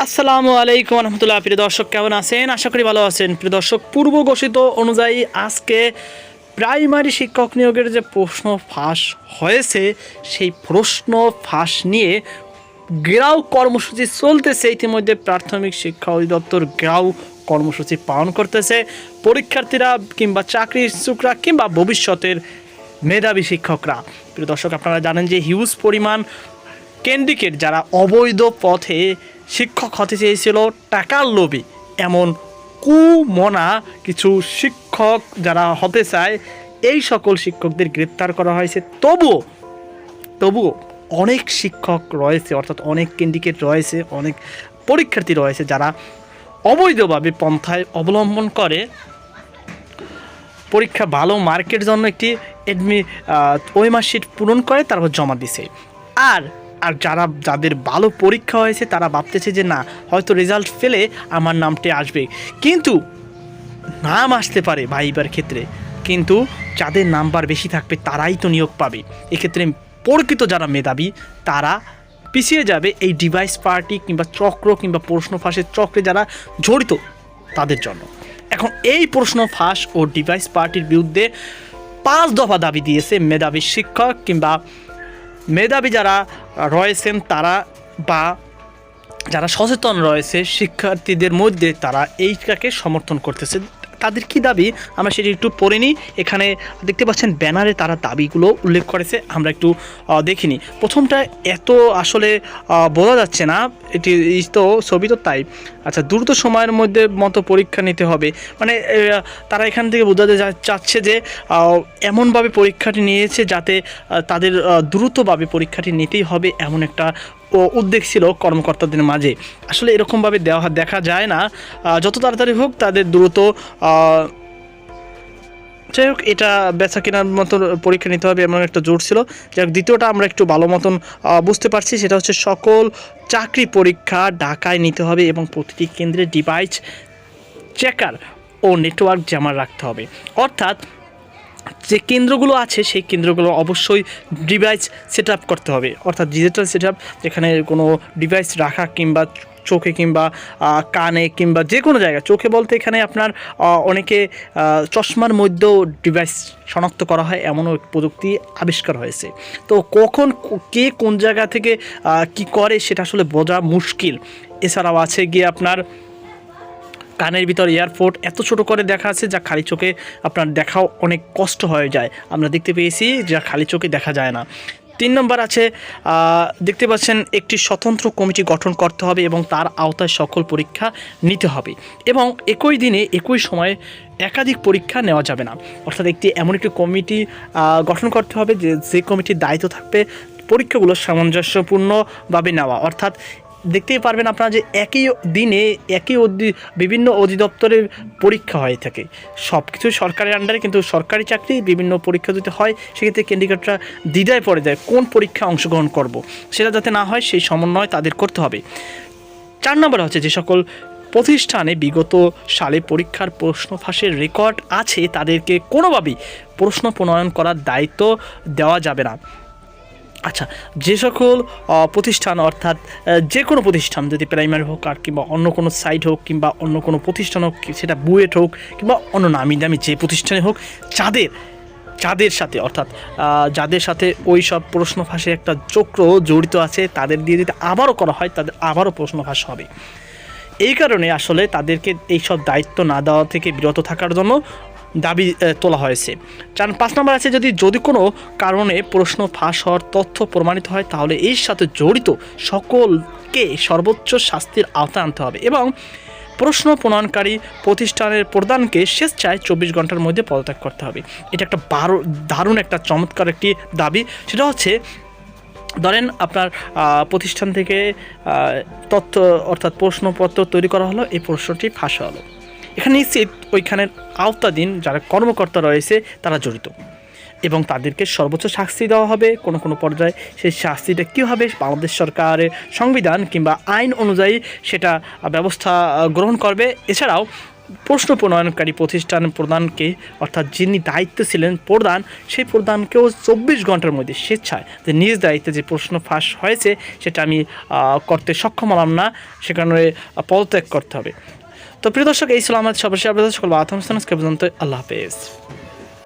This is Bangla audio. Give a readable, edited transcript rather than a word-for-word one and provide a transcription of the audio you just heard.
আসসালামু আলাইকুম রহমতুল্লাহ। প্রিয় দর্শক, কেমন আছেন? আশা করি ভালো আছেন। প্রিয় দর্শক, পূর্ব ঘোষিত অনুযায়ী আজকে প্রাইমারি শিক্ষক নিয়োগের যে প্রশ্ন ফাঁস হয়েছে, সেই প্রশ্ন ফাঁস নিয়ে ঘেরাও কর্মসূচি চলতেছে। ইতিমধ্যে প্রাথমিক শিক্ষা অধিদপ্তর ঘেরাও কর্মসূচি পালন করতেছে। পরীক্ষার্থীরা কিংবা চাকরি ইচ্ছুকরা কিংবা ভবিষ্যতের মেধাবী শিক্ষকরা, প্রিয় দর্শক, আপনারা জানেন যে হিউজ পরিমাণ ক্যান্ডিডেট যারা অবৈধ পথে শিক্ষক হতে চেয়েছিল টাকার লোভে, এমন কুমনা কিছু শিক্ষক যারা হতে চায়, এই সকল শিক্ষকদের গ্রেপ্তার করা হয়েছে। তবুও অনেক শিক্ষক রয়েছে, অর্থাৎ অনেক ক্যান্ডিডেট রয়েছে, অনেক পরীক্ষার্থী রয়েছে যারা অবৈধভাবে পন্থায় অবলম্বন করে পরীক্ষা ভালো মার্কের জন্য একটি ওএমআর শিট পূরণ করে তারপর জমা দিছে। আর যাদের ভালো পরীক্ষা হয়েছে তারা ভাবতেছে যে না, হয়তো রেজাল্ট ফেলে আমার নামটি আসবে, কিন্তু নাম আসতে পারে ভাইবার ক্ষেত্রে, কিন্তু যাদের নাম্বার বেশি থাকবে তারাই তো নিয়োগ পাবে। এক্ষেত্রে প্রকৃত যারা মেধাবী তারা পিছিয়ে যাবে এই ডিভাইস পার্টি কিংবা চক্র কিংবা প্রশ্ন ফাঁসের চক্রে যারা জড়িত তাদের জন্য। এখন এই প্রশ্ন ফাঁস ও ডিভাইস পার্টির বিরুদ্ধে 5 দফা দাবি দিয়েছে মেধাবী শিক্ষক কিংবা মেধাবী যারা রয়েছেন তারা, বা যারা সচেতন রয়েছে শিক্ষার্থীদের মধ্যে, তারা এইটাকে সমর্থন করতেছে। তাদের কি দাবি আমরা সেটি একটু পড়ে নিই। এখানে দেখতে পাচ্ছেন ব্যানারে তারা দাবিগুলো উল্লেখ করেছে, আমরা একটু দেখিনি। প্রথমটা এত আসলে বোঝা যাচ্ছে না, এটি তো ছবি তো তাই। আচ্ছা, দ্রুত সময়ের মধ্যে মতো পরীক্ষা নিতে হবে, মানে তারা এখান থেকে বোঝাতে চাচ্ছে যে এমনভাবে পরীক্ষাটি নিয়েছে যাতে তাদের দ্রুতভাবে পরীক্ষাটি নিতেই হবে, এমন একটা উদ্বেগ ছিল কর্মকর্তাদের মাঝে। আসলে এরকমভাবে দেখা যায় না, যত তাড়াতাড়ি হোক তাদের দ্রুত, যাই হোক, এটা বেচা কেনার মতো পরীক্ষা নিতে হবে এমন একটা জোর ছিল। যাই হোক, দ্বিতীয়টা আমরা একটু ভালো মতন বুঝতে পারছি, সেটা হচ্ছে সকল চাকরি পরীক্ষা ঢাকায় নিতে হবে এবং প্রতিটি কেন্দ্রে ডিভাইস চেকার ও নেটওয়ার্ক জামার রাখতে হবে। অর্থাৎ যে কেন্দ্রগুলো আছে সেই কেন্দ্রগুলো অবশ্যই ডিভাইস সেট আপ করতে হবে, অর্থাৎ ডিজিটাল সেট আপ, যেখানে কোনো ডিভাইস রাখা কিংবা চোখে কিংবা কানে কিংবা যে কোনো জায়গায়, চোখে বলতে এখানে আপনার অনেকে চশমার মধ্যেও ডিভাইস শনাক্ত করা হয়, এমনও প্রযুক্তি আবিষ্কার হয়েছে। তো কখন কে কোন জায়গা থেকে কি করে সেটা আসলে বোঝা মুশকিল। এছাড়াও আছে গিয়ে আপনার কানের ভিতর এয়ারপোর্ট এত ছোট করে দেখা আছে যা খালি চোখে আপনার দেখাও অনেক কষ্ট হয়ে যায়, আমরা দেখতে পেয়েছি, যা খালি চোখে দেখা যায় না। 3 নম্বর আছে, দেখতে পাচ্ছেন একটি স্বতন্ত্র কমিটি গঠন করতে হবে এবং তার আওতায় সকল পরীক্ষা নিতে হবে এবং একই দিনে একই সময়ে একাধিক পরীক্ষা নেওয়া যাবে না। অর্থাৎ এমন একটি কমিটি গঠন করতে হবে যে কমিটির দায়িত্ব থাকবে পরীক্ষাগুলো সামঞ্জস্যপূর্ণভাবে নেওয়া। অর্থাৎ দেখতেই পারবেন আপনারা যে একই দিনে বিভিন্ন অধিদপ্তরের পরীক্ষা হয়ে থাকে, সব কিছু সরকারের আন্ডারে, কিন্তু সরকারি চাকরি বিভিন্ন পরীক্ষা যদি হয় সেক্ষেত্রে ক্যান্ডিডেটরা দ্বিধায় পড়ে যায় কোন পরীক্ষায় অংশগ্রহণ করব, সেটা যাতে না হয় সেই সমন্বয় তাদের করতে হবে। 4 নম্বর হচ্ছে যে সকল প্রতিষ্ঠানে বিগত সালে পরীক্ষার প্রশ্ন ফাঁসের রেকর্ড আছে তাদেরকে কোনোভাবেই প্রশ্ন প্রণয়ন করার দায়িত্ব দেওয়া যাবে না। আচ্ছা, যে সকল প্রতিষ্ঠান, অর্থাৎ যে কোনো প্রতিষ্ঠান, যদি প্রাইমারি হোক আর কিংবা অন্য কোনো সাইট হোক কিংবা অন্য কোনো প্রতিষ্ঠান হোক, সেটা বুয়েট হোক কিংবা অন্য নামি দামি যে প্রতিষ্ঠানে হোক, যাদের সাথে, অর্থাৎ যাদের সাথে ওই সব প্রশ্ন ফাঁসের একটা চক্র জড়িত আছে, তাদের দিয়ে যদি আবারও করা হয় তাদের আবারও প্রশ্ন ফাঁস হবে। এই কারণে আসলে তাদেরকে এইসব দায়িত্ব না দেওয়া থেকে বিরত থাকার জন্য দাবি তোলা হয়েছে। 5 নম্বর আছে, যদি কোনো কারণে প্রশ্ন ফাঁস হওয়ার তথ্য প্রমাণিত হয় তাহলে এর সাথে জড়িত সকলকে সর্বোচ্চ শাস্তির আওতায় আনতে হবে এবং প্রশ্ন প্রণয়নকারী প্রতিষ্ঠানের প্রধানকে স্বেচ্ছায় 24 ঘন্টার মধ্যে পদত্যাগ করতে হবে। এটা একটা দারুণ একটা চমৎকার একটি দাবি। সেটা হচ্ছে, ধরেন আপনার প্রতিষ্ঠান থেকে তথ্য অর্থাৎ প্রশ্নপত্র তৈরি করা হলো, এই প্রশ্নটি ফাঁস হলো, এখানে নিশ্চিত ওইখানের আওতাধীন যারা কর্মকর্তা রয়েছে তারা জড়িত এবং তাদেরকে সর্বোচ্চ শাস্তি দেওয়া হবে। কোনো পর্যায়ে সেই শাস্তিটা কী হবে, বাংলাদেশ সরকারের সংবিধান কিংবা আইন অনুযায়ী সেটা ব্যবস্থা গ্রহণ করবে। এছাড়াও প্রশ্ন প্রণয়নকারী প্রতিষ্ঠান প্রধানকে, অর্থাৎ যিনি দায়িত্বে ছিলেন প্রধান, সেই প্রধানকেও 24 ঘন্টার মধ্যে স্বেচ্ছায় যে নিজ দায়িত্বে যে প্রশ্ন ফাঁস হয়েছে সেটা আমি করতে সক্ষম হলাম না, সেখানে পদত্যাগ করতে হবে। তো প্রিয় দর্শক, এই ছিল আমাদের সর্বশেষ আপডেট। সকল আল্লাহ হাফেজ।